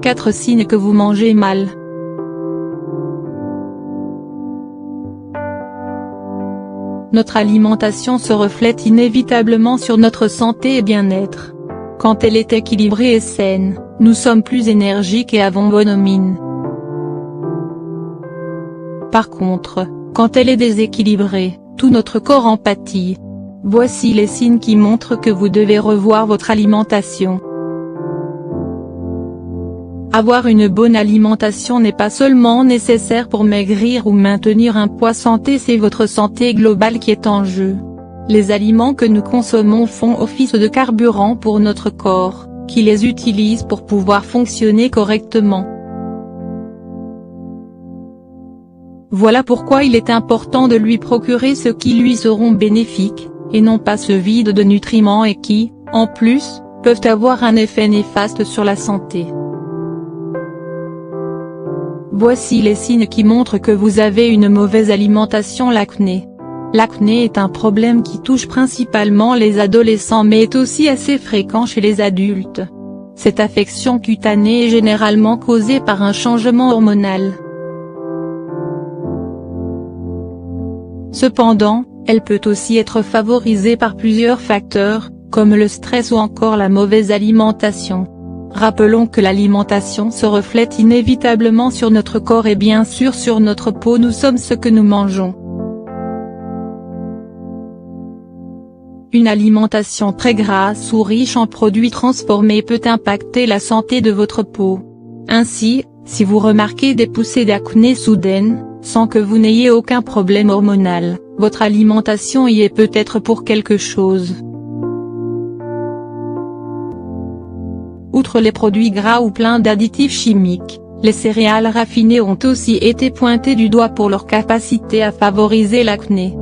4 signes que vous mangez mal. Notre alimentation se reflète inévitablement sur notre santé et bien-être. Quand elle est équilibrée et saine, nous sommes plus énergiques et avons bonne mine. Par contre, quand elle est déséquilibrée, tout notre corps en pâtit. Voici les signes qui montrent que vous devez revoir votre alimentation. Avoir une bonne alimentation n'est pas seulement nécessaire pour maigrir ou maintenir un poids santé, c'est votre santé globale qui est en jeu. Les aliments que nous consommons font office de carburant pour notre corps, qui les utilise pour pouvoir fonctionner correctement. Voilà pourquoi il est important de lui procurer ceux qui lui seront bénéfiques, et non pas ceux vides de nutriments et qui, en plus, peuvent avoir un effet néfaste sur la santé. Voici les signes qui montrent que vous avez une mauvaise alimentation. L'acné. L'acné est un problème qui touche principalement les adolescents mais est aussi assez fréquent chez les adultes. Cette affection cutanée est généralement causée par un changement hormonal. Cependant, elle peut aussi être favorisée par plusieurs facteurs, comme le stress ou encore la mauvaise alimentation. Rappelons que l'alimentation se reflète inévitablement sur notre corps et bien sûr sur notre peau. Nous sommes ce que nous mangeons. Une alimentation très grasse ou riche en produits transformés peut impacter la santé de votre peau. Ainsi, si vous remarquez des poussées d'acné soudaines, sans que vous n'ayez aucun problème hormonal, votre alimentation y est peut-être pour quelque chose. Outre les produits gras ou pleins d'additifs chimiques, les céréales raffinées ont aussi été pointées du doigt pour leur capacité à favoriser l'acné.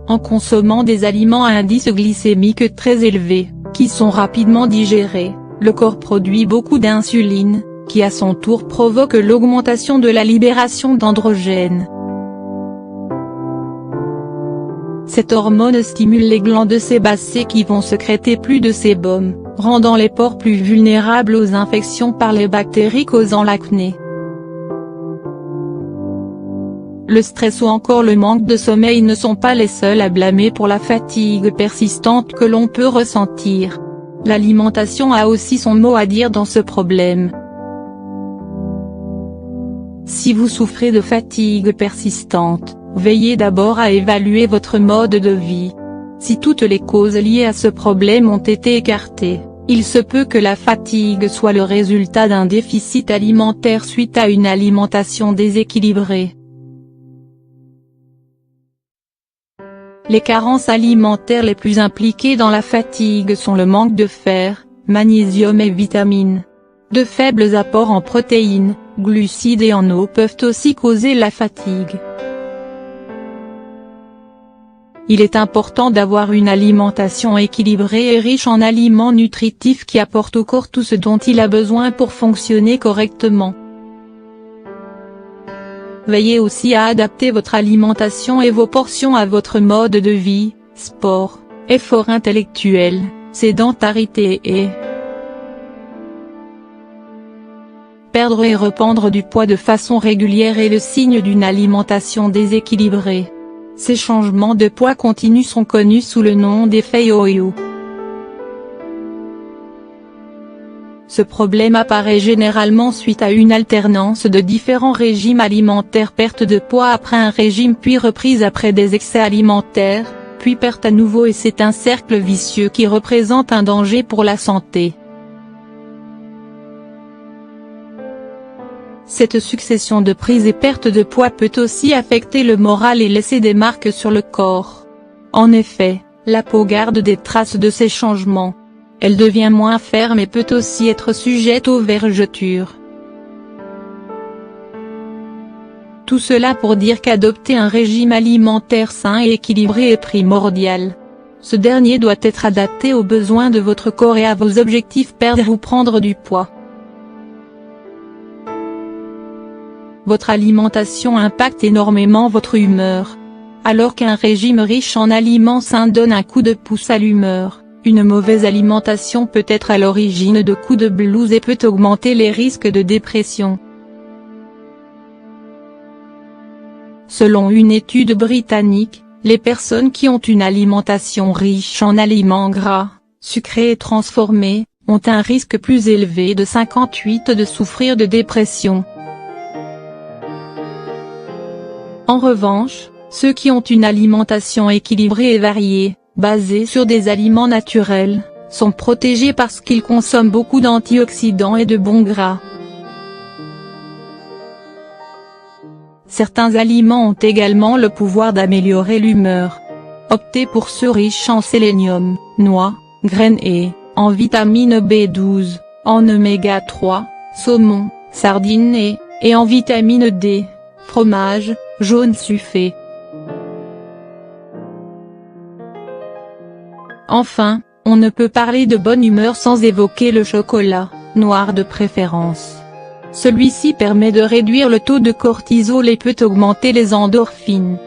En consommant des aliments à indice glycémique très élevé, qui sont rapidement digérés, le corps produit beaucoup d'insuline, qui à son tour provoque l'augmentation de la libération d'androgène. Cette hormone stimule les glandes sébacées qui vont sécréter plus de sébum, rendant les pores plus vulnérables aux infections par les bactéries causant l'acné. Le stress ou encore le manque de sommeil ne sont pas les seuls à blâmer pour la fatigue persistante que l'on peut ressentir. L'alimentation a aussi son mot à dire dans ce problème. Si vous souffrez de fatigue persistante, veillez d'abord à évaluer votre mode de vie. Si toutes les causes liées à ce problème ont été écartées, il se peut que la fatigue soit le résultat d'un déficit alimentaire suite à une alimentation déséquilibrée. Les carences alimentaires les plus impliquées dans la fatigue sont le manque de fer, magnésium et vitamines. De faibles apports en protéines, glucides et en eau peuvent aussi causer la fatigue. Il est important d'avoir une alimentation équilibrée et riche en aliments nutritifs qui apportent au corps tout ce dont il a besoin pour fonctionner correctement. Veillez aussi à adapter votre alimentation et vos portions à votre mode de vie, sport, effort intellectuel, sédentarité et perdre et reprendre du poids de façon régulière est le signe d'une alimentation déséquilibrée. Ces changements de poids continus sont connus sous le nom d'effet yo-yo. Ce problème apparaît généralement suite à une alternance de différents régimes alimentaires, perte de poids après un régime puis reprise après des excès alimentaires, puis perte à nouveau et c'est un cercle vicieux qui représente un danger pour la santé. Cette succession de prises et pertes de poids peut aussi affecter le moral et laisser des marques sur le corps. En effet, la peau garde des traces de ces changements. Elle devient moins ferme et peut aussi être sujette aux vergetures. Tout cela pour dire qu'adopter un régime alimentaire sain et équilibré est primordial. Ce dernier doit être adapté aux besoins de votre corps et à vos objectifs, perdre ou prendre du poids. Votre alimentation impacte énormément votre humeur. Alors qu'un régime riche en aliments sains donne un coup de pouce à l'humeur, Une mauvaise alimentation peut être à l'origine de coups de blues et peut augmenter les risques de dépression. Selon une étude britannique, les personnes qui ont une alimentation riche en aliments gras, sucrés et transformés, ont un risque plus élevé de 58% de souffrir de dépression. En revanche, ceux qui ont une alimentation équilibrée et variée, basée sur des aliments naturels, sont protégés parce qu'ils consomment beaucoup d'antioxydants et de bons gras. Certains aliments ont également le pouvoir d'améliorer l'humeur. Optez pour ceux riches en sélénium, noix, graines et, en vitamine B12, en oméga 3, saumon, sardines et en vitamine D, fromage, jaune sucré. Enfin, on ne peut parler de bonne humeur sans évoquer le chocolat, noir de préférence. Celui-ci permet de réduire le taux de cortisol et peut augmenter les endorphines.